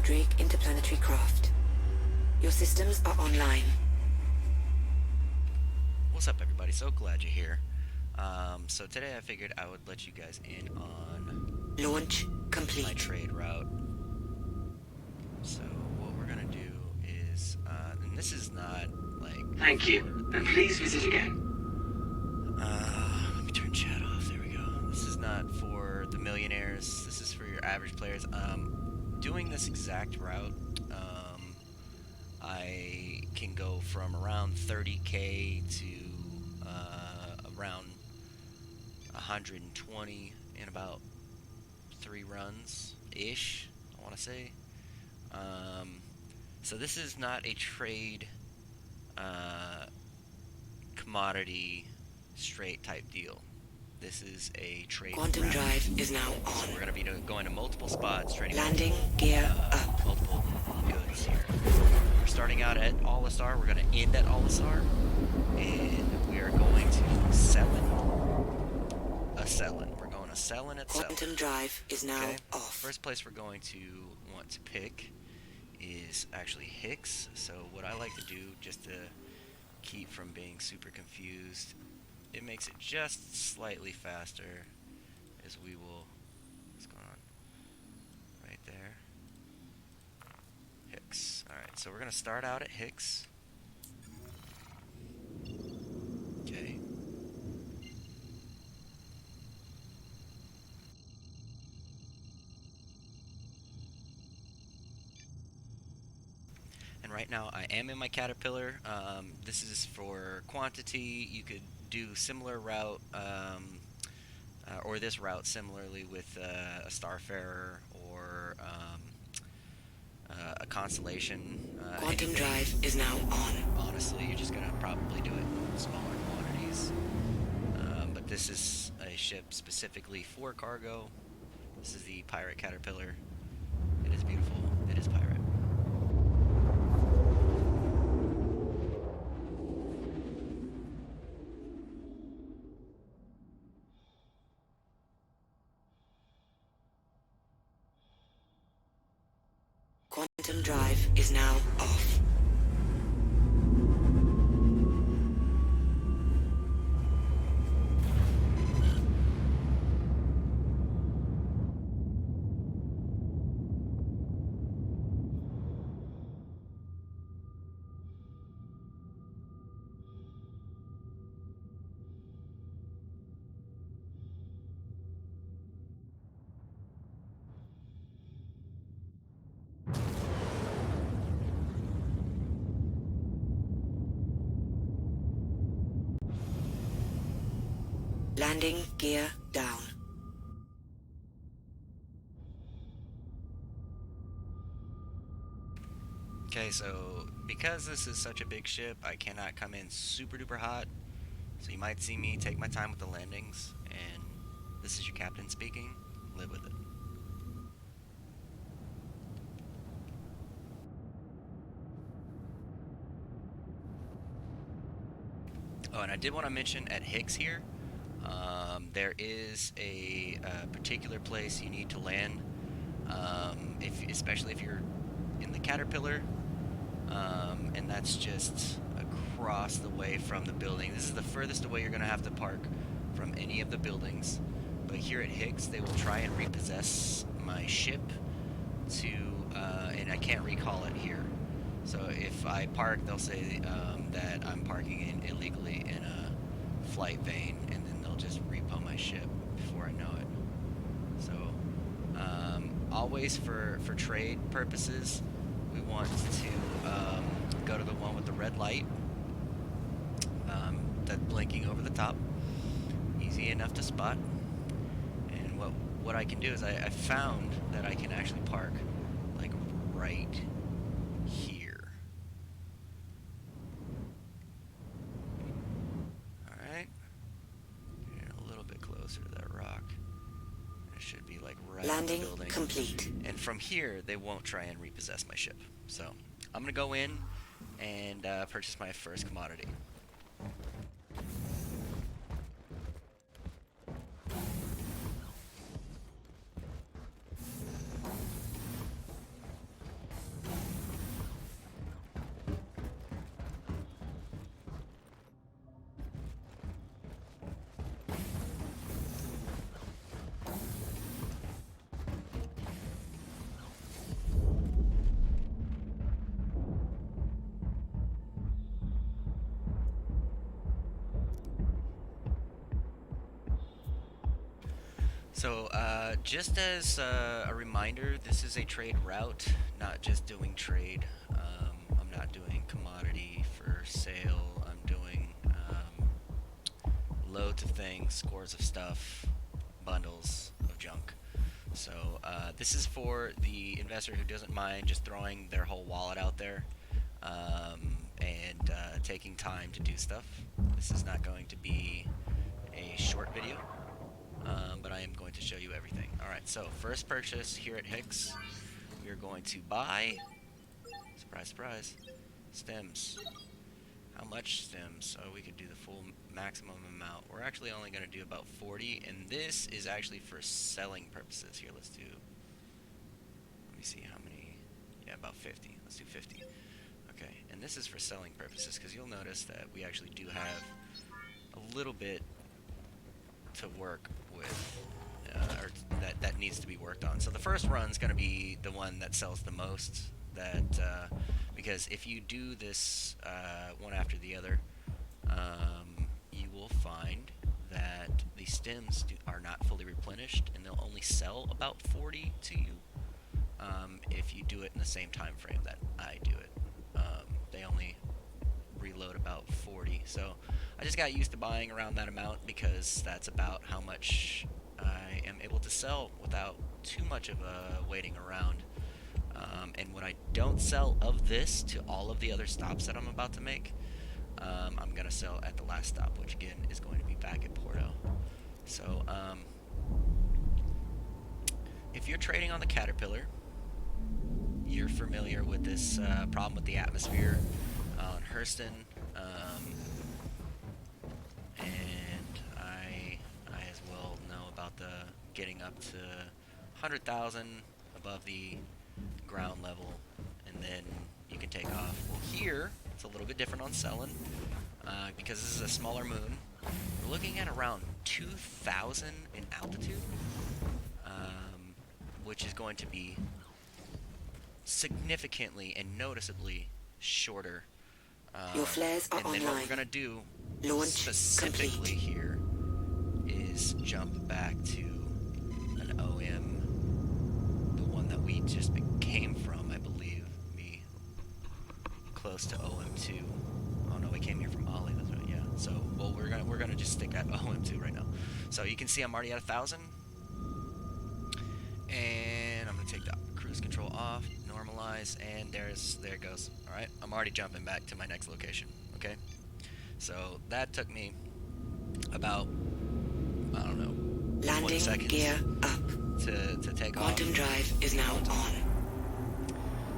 Drake interplanetary craft. Your systems are online. What's up, everybody? So glad you're here. So today I figured I would let you guys in on Launch complete. my trade route. So what we're gonna do is, and this is not like... Thank you, and please visit again. Let me turn chat off. There we go. This is not for the millionaires. This is for your average players. Doing this exact route, I can go from around 30k to around 120 in about 3 runs ish, I want to say. So this is not a trade commodity straight type deal. This is a trade Quantum route. drive is now on. So we're going to be going to multiple spots, trading Landing gear up. multiple goods here. We're starting out at Olisar. We're going to end at Olisar, and we are going to Cellin. We're going to Cellin at Cellin. Quantum drive is now off. First place we're going to want to pick is actually Hicks. So what I like to do, just to keep from being super confused, it makes it just slightly faster, as we will... What's going on? Right there. Hicks. Alright, so we're going to start out at Hicks. Okay. And right now I am in my Caterpillar. This is for quantity. You could do similar route, or this route similarly with a Starfarer or a Constellation. Quantum anything. drive is now on. Honestly, you're just going to probably do it in smaller quantities. But this is a ship specifically for cargo. This is the Pirate Caterpillar. It is beautiful. It is pirate. Quantum drive is now off. Landing gear down. Okay, so because this is such a big ship, I cannot come in super duper hot. So you might see me take my time with the landings, and this is your captain speaking. Live with it. Oh, and I did want to mention at Hicks here, there is a particular place you need to land, especially if you're in the Caterpillar, and that's just across the way from the building. This is the furthest away you're going to have to park from any of the buildings. But here at Hicks, they will try and repossess my ship to, and I can't recall it here. So if I park, they'll say that I'm parking illegally in a flight vein, and then they'll just repo my ship before I know it. So always for trade purposes, we want to go to the one with the red light, that's blinking over the top. Easy enough to spot. And what I can do is I found that I can actually park like right here. Alright. Get a little bit closer to that rock. It should be like right Landing in the building. complete. And from here, they won't try and repossess my ship. So I'm going to go in and purchase my first commodity. So, just as a reminder, this is a trade route, not just doing trade. I'm not doing commodity for sale. I'm doing loads of things, scores of stuff, bundles of junk. So, this is for the investor who doesn't mind just throwing their whole wallet out there and taking time to do stuff. This is not going to be a short video. But I am going to show you everything. Alright, so first purchase here at Hicks, we are going to buy, surprise, surprise, stems. How much stems? Oh, we could do the full maximum amount. We're actually only going to do about 40, and this is actually for selling purposes. Here, let's do, let me see how many, yeah, about 50. Let's do 50. Okay, and this is for selling purposes, because you'll notice that we actually do have a little bit to work with, or that needs to be worked on. So the first run's going to be the one that sells the most. Because if you do this one after the other, you will find that the stems are not fully replenished, and they'll only sell about 40 to you if you do it in the same time frame that I do it. They only reload about 40, so I just got used to buying around that amount because that's about how much I am able to sell without too much of a waiting around. And when I don't sell of this to all of the other stops that I'm about to make, I'm going to sell at the last stop, which again is going to be back at Porto. So if you're trading on the Caterpillar, you're familiar with this problem with the atmosphere on Hurston, and I as well know about the getting up to 100,000 above the ground level, and then you can take off. Well, here it's a little bit different on Cellin, because this is a smaller moon. We're looking at around 2,000 in altitude, which is going to be significantly and noticeably shorter. Your flares are and then online. what we're going to do Launch specifically complete. here is jump back to an OM, the one that we just came from, I believe, be close to OM2. Oh no, we came here from Ollie, that's right, yeah. So, well, we're gonna just stick at OM2 right now. So you can see I'm already at 1,000, and I'm gonna take the cruise control off, normalize, and there it goes. All right, I'm already jumping back to my next location. Okay, so that took me about, I don't know, 20 Landing seconds gear up. to take off. Quantum drive is now on.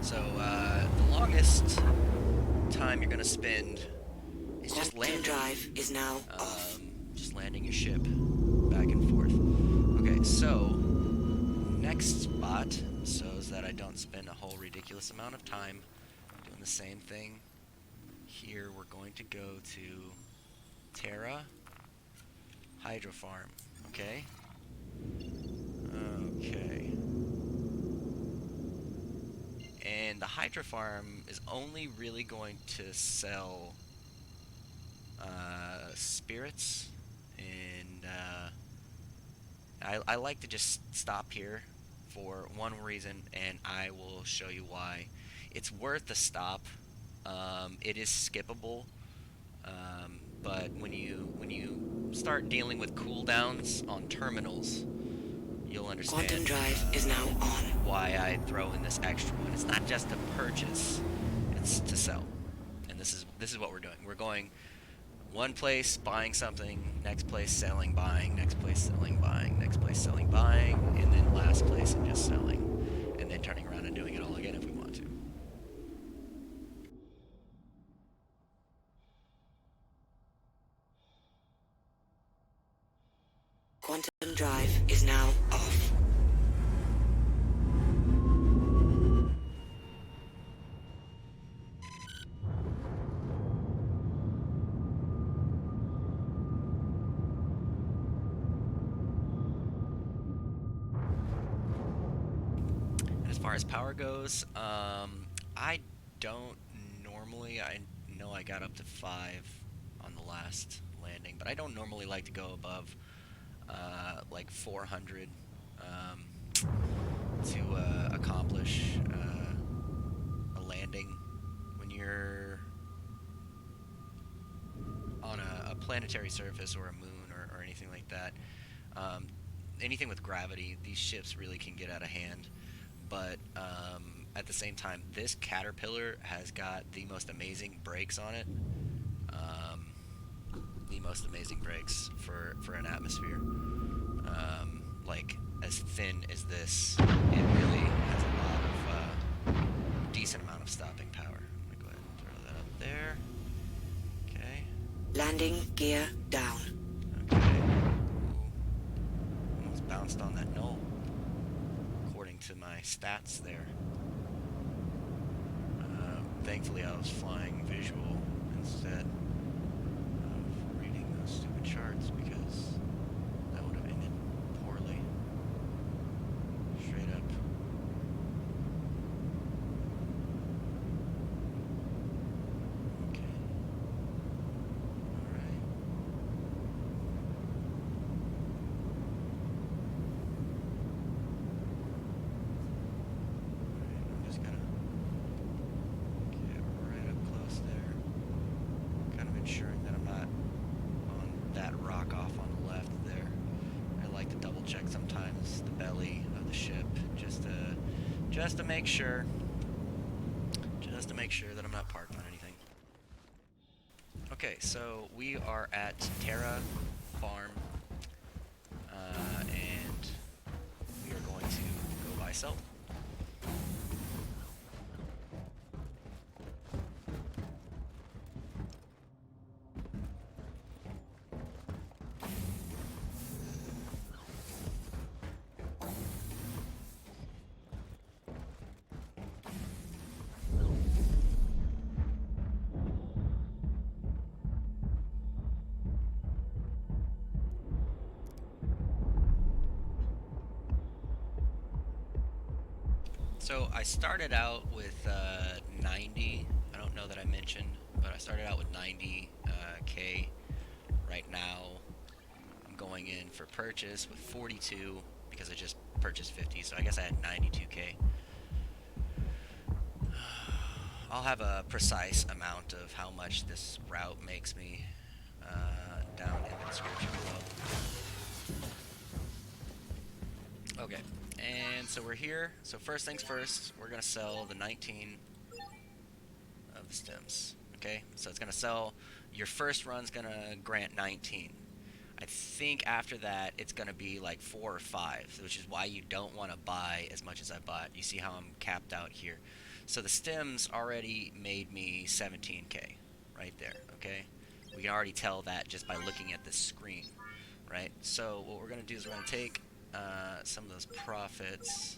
So the longest time you're gonna spend is just Quantum landing. drive is now off. Just landing your ship back and forth. Okay, so next spot, so that I don't spend a whole ridiculous amount of time doing the same thing. Here we're going to go to Terra, Hydrofarm. Okay. Okay. And the Hydrofarm is only really going to sell spirits, and I like to just stop here for one reason, and I will show you why. It's worth the stop. It is skippable, but when you start dealing with cooldowns on terminals, you'll understand Quantum drive is now on. why I throw in this extra one. It's not just to purchase; it's to sell. And this is what we're doing. We're going one place, buying something, next place, selling, buying, next place, selling, buying, next place, selling, buying, and then last place and just selling, and then turning around and doing it all again if we want to. Quantum drive is now off. As far as power goes, I don't normally, I know I got up to 5 on the last landing, but I don't normally like to go above like 400 to accomplish a landing when you're on a planetary surface or a moon or anything like that. Anything with gravity, these ships really can get out of hand. But at the same time, this Caterpillar has got the most amazing brakes on it. The most amazing brakes for an atmosphere. Like, as thin as this, it really has a lot of decent amount of stopping power. I'm gonna go ahead and throw that up there. Okay. Landing gear down. Okay. Ooh. Almost bounced on that knoll, according to my stats there. Thankfully, I was flying visual instead of reading those stupid charts, because that would have ended poorly. Straight up. Okay. Alright. Alright, I'm just gonna get right up close there. Kind of ensuring that I'm not on that rock off on the left there. I like to double check sometimes the belly of the ship just to make sure. Just to make sure that I'm not parked on anything. Okay, so we are at Terra Farm, and we are going to go buy Cellin. So I started out with 90. I don't know that I mentioned, but I started out with 90 K. Right now, I'm going in for purchase with 42 because I just purchased 50. So I guess I had 92K. I'll have a precise amount of how much this route makes me down in the description below. Okay. And so we're here. So first things first, we're going to sell the 19 of the stems. Okay? So it's going to sell, your first run's going to grant 19. I think after that, it's going to be like 4 or 5, which is why you don't want to buy as much as I bought. You see how I'm capped out here. So the stems already made me 17K right there. Okay? We can already tell that just by looking at this screen. Right? So what we're going to do is we're going to take some of those profits,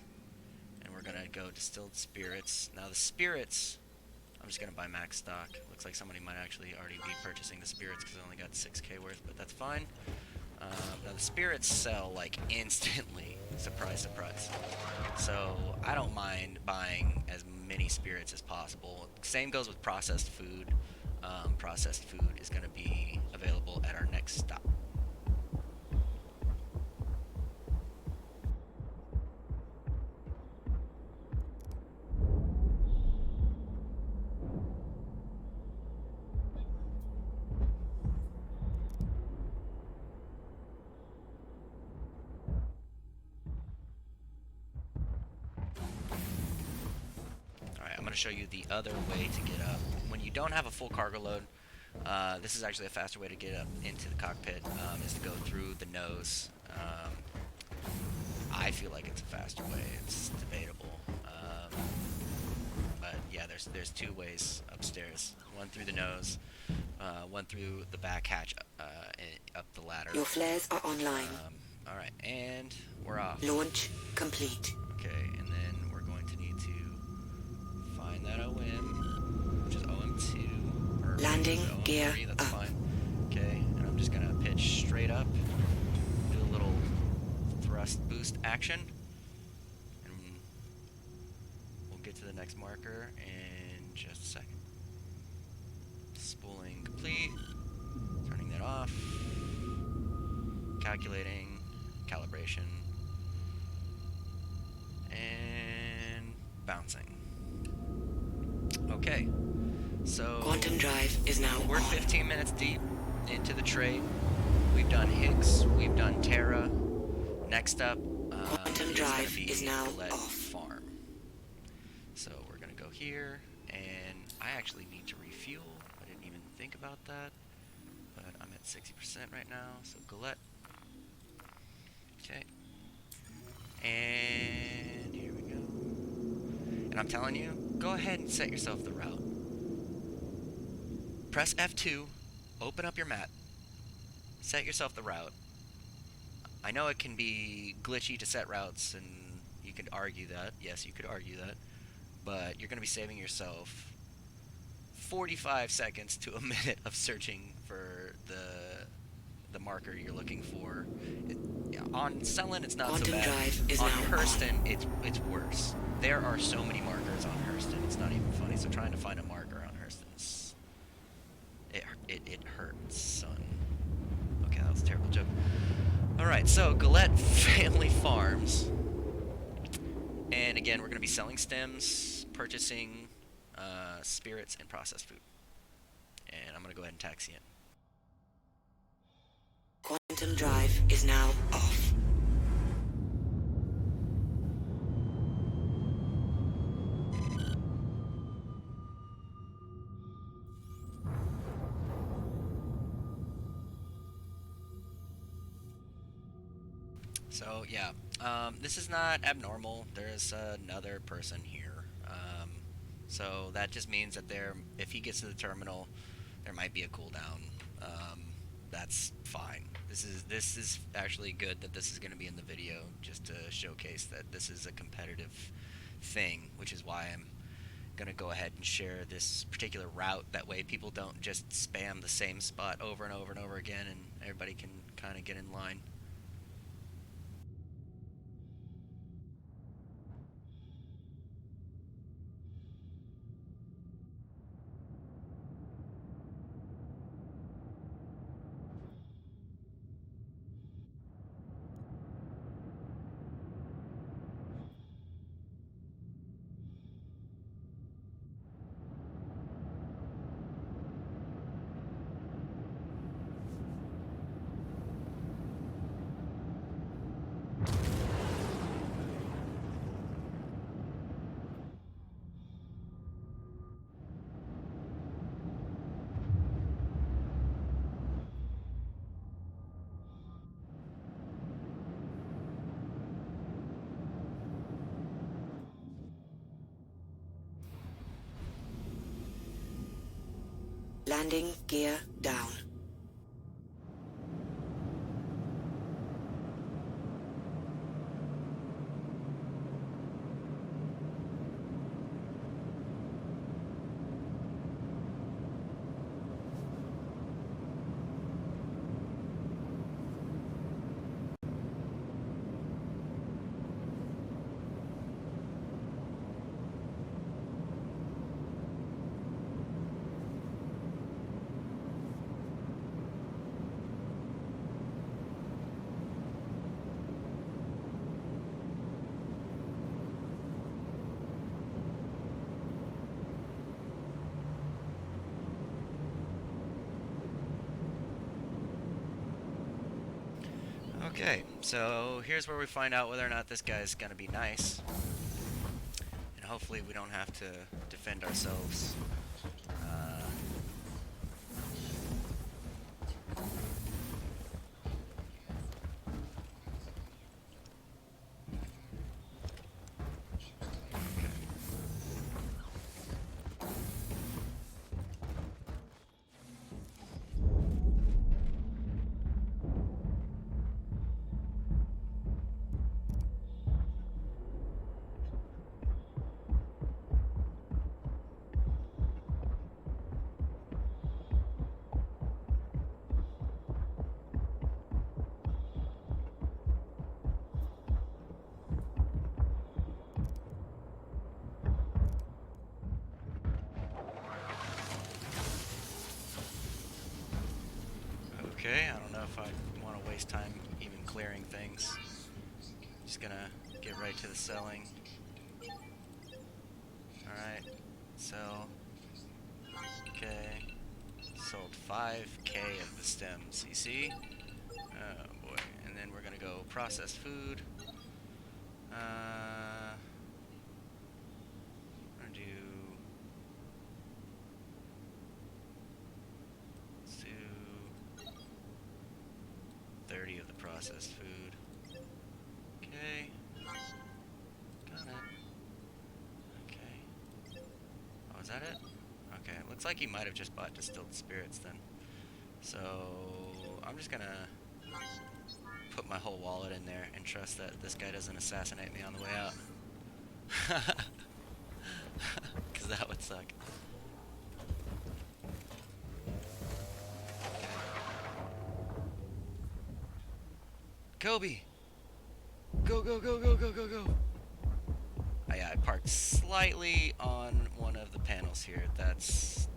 and we're gonna go distilled spirits. Now the spirits, I'm just gonna buy max stock. Looks like somebody might actually already be purchasing the spirits because I only got 6K worth, but that's fine. Now the spirits sell like instantly. Surprise, surprise. So I don't mind buying as many spirits as possible. Same goes with processed food. Processed food is gonna be available at our next stop. Show you the other way to get up. When you don't have a full cargo load, this is actually a faster way to get up into the cockpit, is to go through the nose. I feel like it's a faster way. It's debatable. But yeah, there's 2 ways upstairs. One through the nose, one through the back hatch, and up the ladder. Your flares are online. Alright, and we're off. Launch complete. Okay, and then we're going to need to find that OM, which is OM2. Or Landing OM3, gear that's up. fine. Okay, and I'm just gonna pitch straight up, do a little thrust boost action, and we'll get to the next marker in just a second. Spooling complete, turning that off, calculating. calibration. And bouncing. Okay, so Quantum drive is now we're on. 15 minutes deep into the trade. We've done Hicks, we've done Terra. Next up Quantum is drive going to be is now Gallete off. Farm. So we're going to go here, and I actually need to refuel. I didn't even think about that, but I'm at 60% right now, so Gallete. Okay. And here we go. And I'm telling you, go ahead and set yourself the route. Press F2, open up your map, set yourself the route. I know it can be glitchy to set routes, and you could argue that. Yes, you could argue that. But you're going to be saving yourself 45 seconds to a minute of searching for the marker you're looking for. On Cellin, it's not Quantum so bad. drive is On now Hurston, it's worse. There are so many markers on Hurston, it's not even funny. So trying to find a marker on Hurston, it hurts, son. Okay, that was a terrible joke. Alright, so Gallete Family Farms. And again, we're going to be selling stems, purchasing spirits, and processed food. And I'm going to go ahead and taxi in. Quantum drive is now off. So yeah, this is not abnormal. There's another person here. So that just means that if he gets to the terminal, there might be a cooldown. That's fine. This is actually good that this is going to be in the video, just to showcase that this is a competitive thing, which is why I'm going to go ahead and share this particular route. That way people don't just spam the same spot over and over and over again, and everybody can kind of get in line. Landing gear down. Okay, so here's where we find out whether or not this guy's gonna be nice. And hopefully we don't have to defend ourselves. Okay, I don't know if I want to waste time even clearing things. Just gonna get right to the selling. Alright, sell. Okay. Sold 5k of the stems, you see? Oh boy. And then we're gonna go process food. I'm gonna do... Let's do 30 of the processed food. Okay. Got it. Okay. Oh, is that it? Okay, looks like he might have just bought distilled spirits then. So, I'm just gonna put my whole wallet in there and trust that this guy doesn't assassinate me on the way out. Because that would suck. Kobe! Go, go, go, go, go, go, go! Oh, yeah, I parked slightly on one of the panels here. That's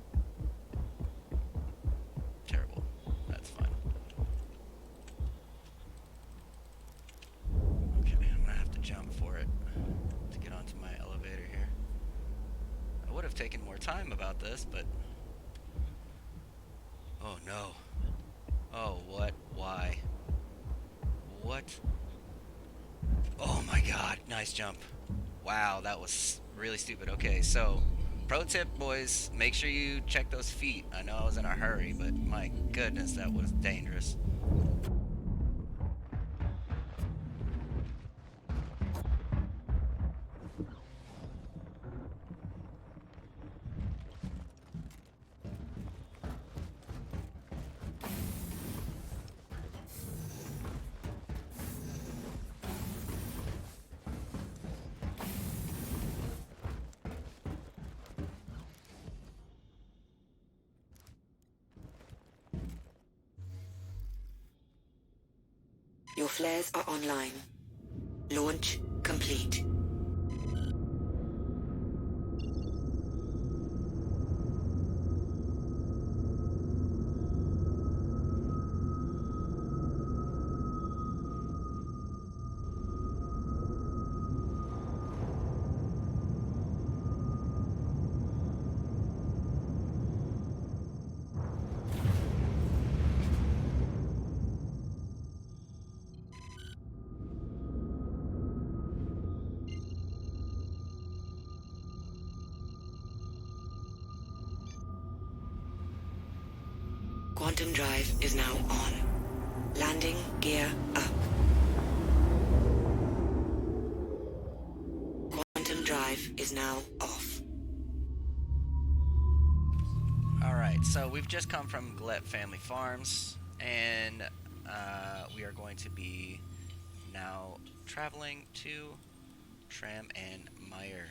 terrible. That's fine. Okay, I'm gonna have to jump for it to get onto my elevator here. I would have taken more time about this, but... Oh, no. Oh, what? Why? What? Oh my god, nice jump. Wow, that was really stupid. Okay, so, pro tip, boys, make sure you check those feet. I know I was in a hurry, but my goodness, that was dangerous. Your flares are online. Launch complete. Quantum drive is now on. Landing gear up. Quantum drive is now off. Alright, so we've just come from Gallete Family Farms, and we are going to be now traveling to Tram and Meyer.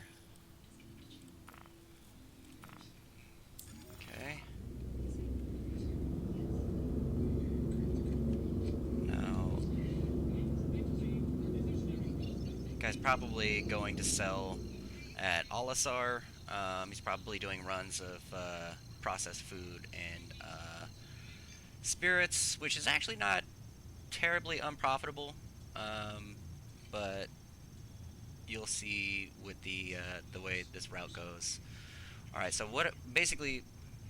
Okay. Guy's probably going to sell at Olisar. He's probably doing runs of processed food and spirits, which is actually not terribly unprofitable, but you'll see with the way this route goes. All right, so basically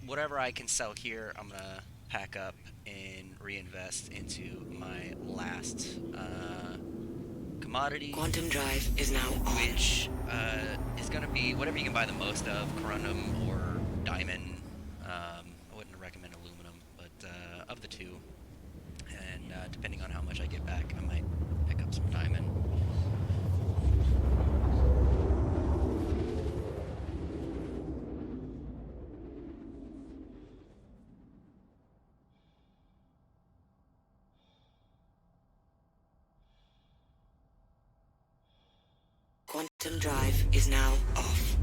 whatever I can sell here, I'm gonna pack up and reinvest into my last commodity. Quantum drive is now on. Which is going to be whatever you can buy the most of, corundum or diamond. I wouldn't recommend aluminum, but of the two. And depending on how much I get back, I might pick up some diamond. Quantum drive is now off.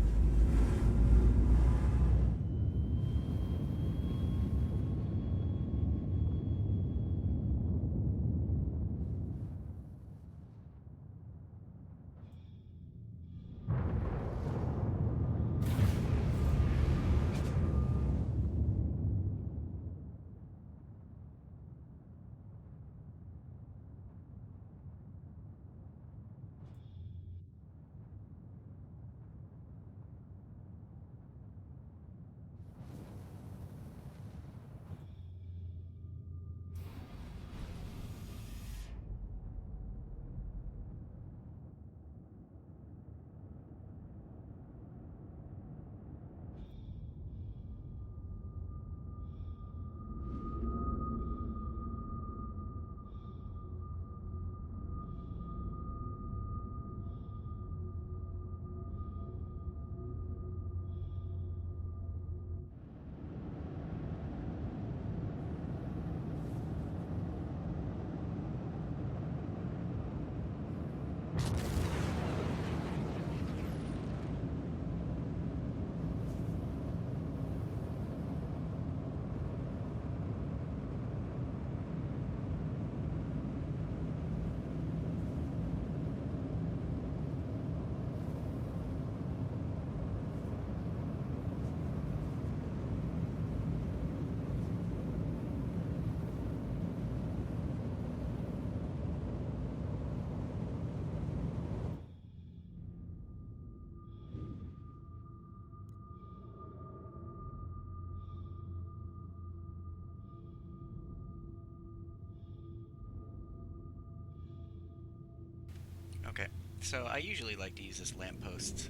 So I usually like to use this lamppost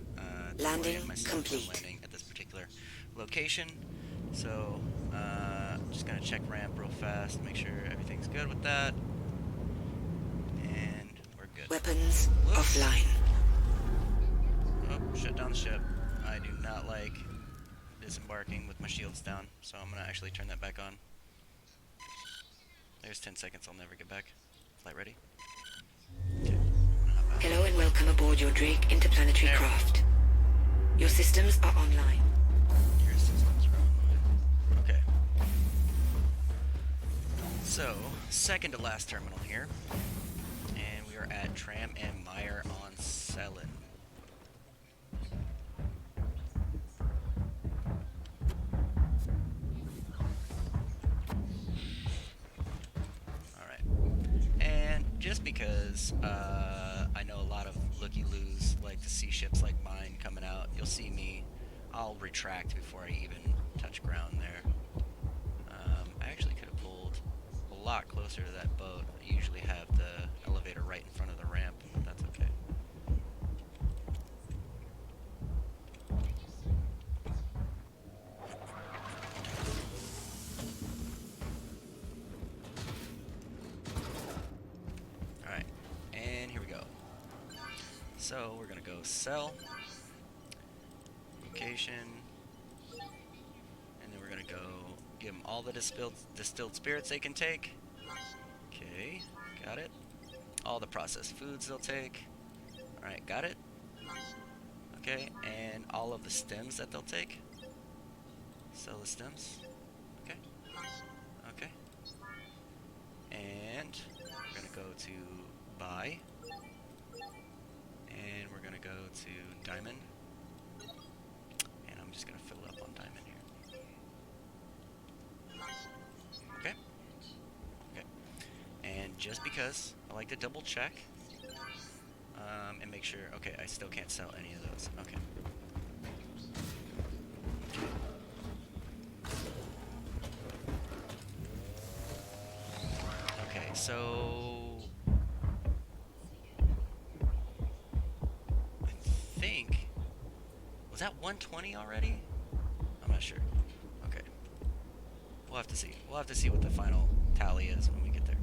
to Landing orient myself when complete. landing at this particular location. So just gonna check ramp real fast, make sure everything's good with that, and we're good. Weapons Whoops. offline. Oh, shut down the ship. I do not like disembarking with my shields down, so I'm gonna actually turn that back on. There's 10 seconds, I'll never get back. Flight ready? Okay. Hello and welcome aboard your Drake interplanetary There. craft. Your systems are online. Your systems are online. Okay. So, second to last terminal here. And we are at Tram and Meyer on Cellin. Just because I know a lot of looky-loos like to see ships like mine coming out, you'll see me, I'll retract before I even touch ground there. I actually could have pulled a lot closer to that boat. I usually have the elevator right in front of the ramp, but that's okay. So we're gonna go sell, location, and then we're gonna go give them all the distilled spirits they can take. Okay, got it. All the processed foods they'll take. Alright, got it. Okay, and all of the stems that they'll take. Sell the stems. Okay. Okay. And we're gonna go to buy. And we're gonna go to diamond, and I'm just gonna fill up on diamond here. Okay. Okay. And just because I like to double check and make sure. Okay, I still can't sell any of those. Okay. Okay, so. Was that 120 already? I'm not sure. Okay. We'll have to see. We'll have to see what the final tally is when we get there.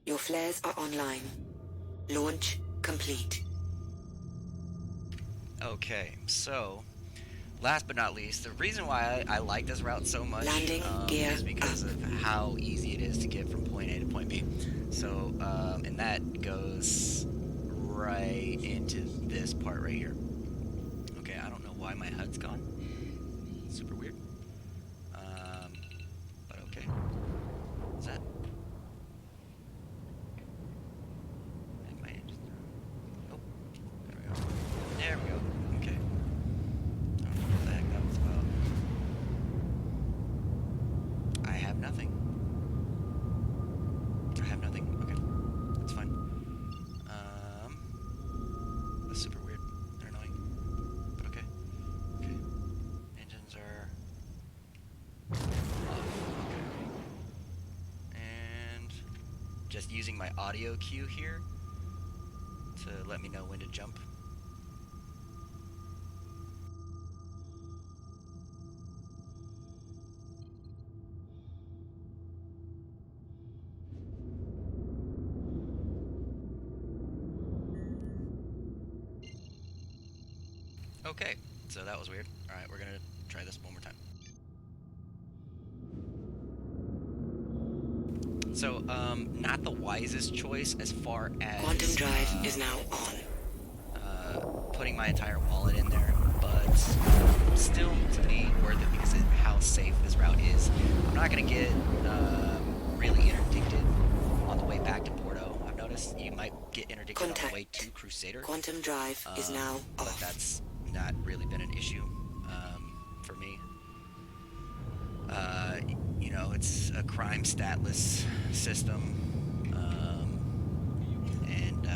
Your flares are online. Launch complete. Okay, so last but not least, the reason why I like this route so much Landing gear is because of how easy it is to get from point A to point B. So, and that goes right into this part right here. Okay, I don't know why my HUD's gone. Super weird. But okay. Is that? And my engine. Nope. There we go. There we go. Okay. I don't know what the heck that was about. I have nothing. I have nothing. Okay. That's fine. That's super weird and annoying. But okay. Okay. Engines are off. Okay. And just using my audio cue here to let me know when to jump. Okay, so that was weird. Alright, we're gonna try this one more time. So, not the wisest choice as far as... Quantum drive is now on. putting my entire wallet in there, but still, to me, worth it because of how safe this route is. I'm not going to get really interdicted on the way back to Porto. I've noticed you might get interdicted on the way to Crusader. Quantum drive is now but off. that's not really been an issue for me. You know, it's a crime statless system, and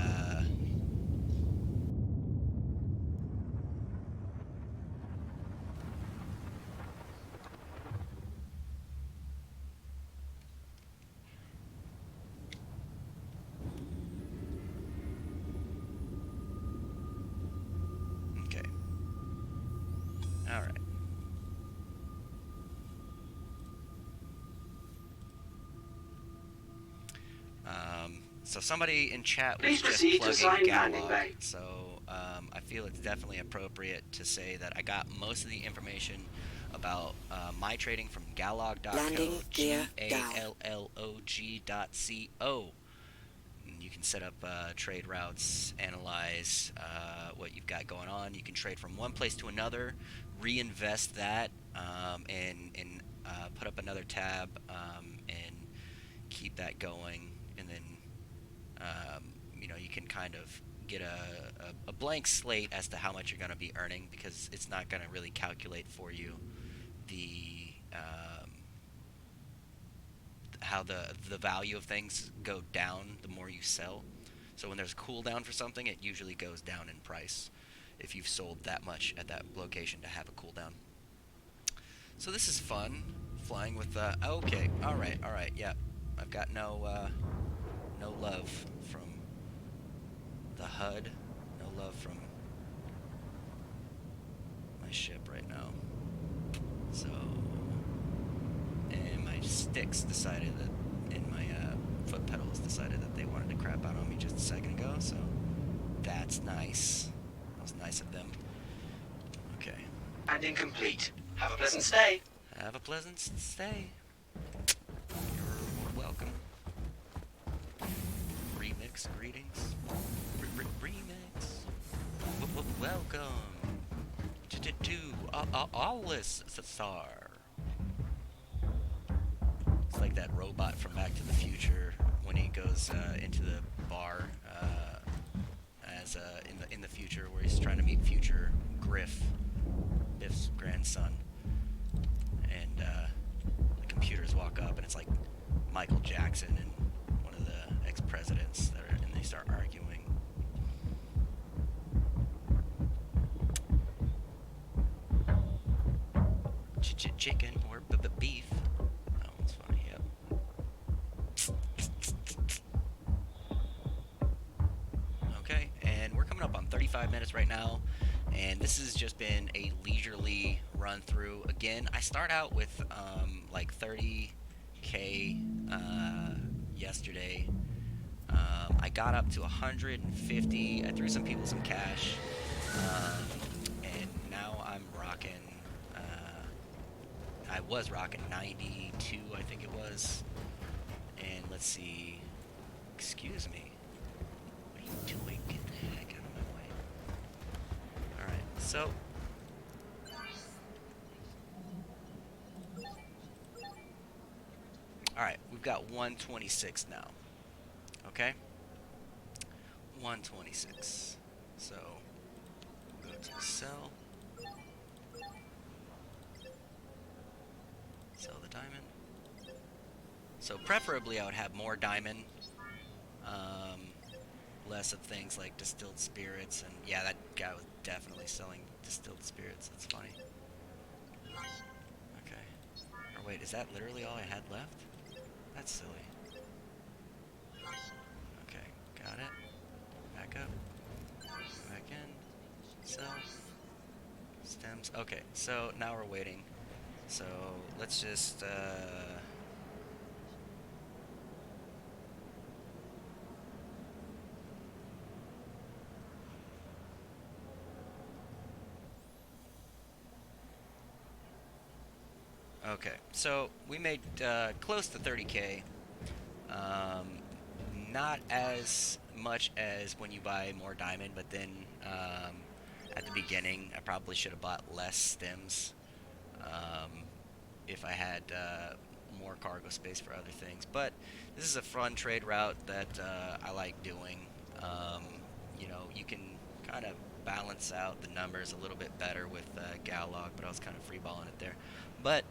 okay, all right. So somebody in chat was Please just proceed to plugging assigned landing Gallete, bay. so I feel it's definitely appropriate to say that I got most of the information about my trading from gallog.co, Landing gear down. Gallog.co. You can set up trade routes, analyze what you've got going on. You can trade from one place to another, reinvest that, and put up another tab and keep that going. And then, you know, you can kind of get a blank slate as to how much you're going to be earning, because it's not going to really calculate for you the how the value of things go down the more you sell. So when there's a cooldown for something, it usually goes down in price if you've sold that much at that location to have a cooldown. So this is fun, flying with okay, all right, yeah, I've got no love from the HUD, no love from my ship right now. So, and my sticks decided that, and my foot pedals decided that they wanted to crap out on me just a second ago, so that's nice. That was nice of them. Okay. Landing complete. Have a pleasant stay. Have a pleasant stay. You're welcome. Remix greetings. Remix. Welcome to Olisar. It's like that robot from Back to the Future when he goes into the bar as in the future, where he's trying to meet future Biff's grandson, and the computers walk up and it's like Michael Jackson and one of the ex-presidents and they start arguing. Chicken or beef. That one's funny, yep. Okay, and we're coming up on 35 minutes right now, and this has just been a leisurely run through. Again, I start out with like 30k yesterday. I got up to 150. I threw some people some cash, and now I'm rocking. I was rocking 92, I think it was. And let's see. Excuse me. What are you doing? Get the heck out of my way. Alright, so. Alright, we've got 126 now. Okay? 126. So, we'll go to sell. Sell the diamond. So preferably I would have more diamond, less of things like distilled spirits, and yeah, that guy was definitely selling distilled spirits. That's funny. Okay. Or wait, is that literally all I had left? That's silly. Okay, got it. Back up. Back in. Sell. Stems. Okay, so now we're waiting. So let's just okay, so we made close to 30k. Not as much as when you buy more diamond, but then at the beginning. I probably should have bought less stems if I had more cargo space for other things. But this is a fun trade route that I like doing. You know, you can kind of balance out the numbers a little bit better with Gallog, but I was kind of freeballing it there. But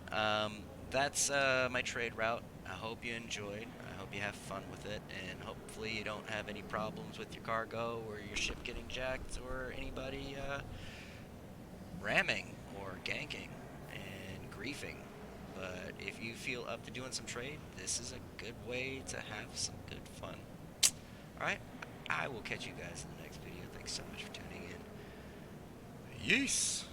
that's my trade route. I hope you enjoyed. I hope you have fun with it, and hopefully you don't have any problems with your cargo or your ship getting jacked or anybody ramming or ganking and griefing. But if you feel up to doing some trade, this is a good way to have some good fun. Alright, I will catch you guys in the next video. Thanks so much for tuning in. Yes!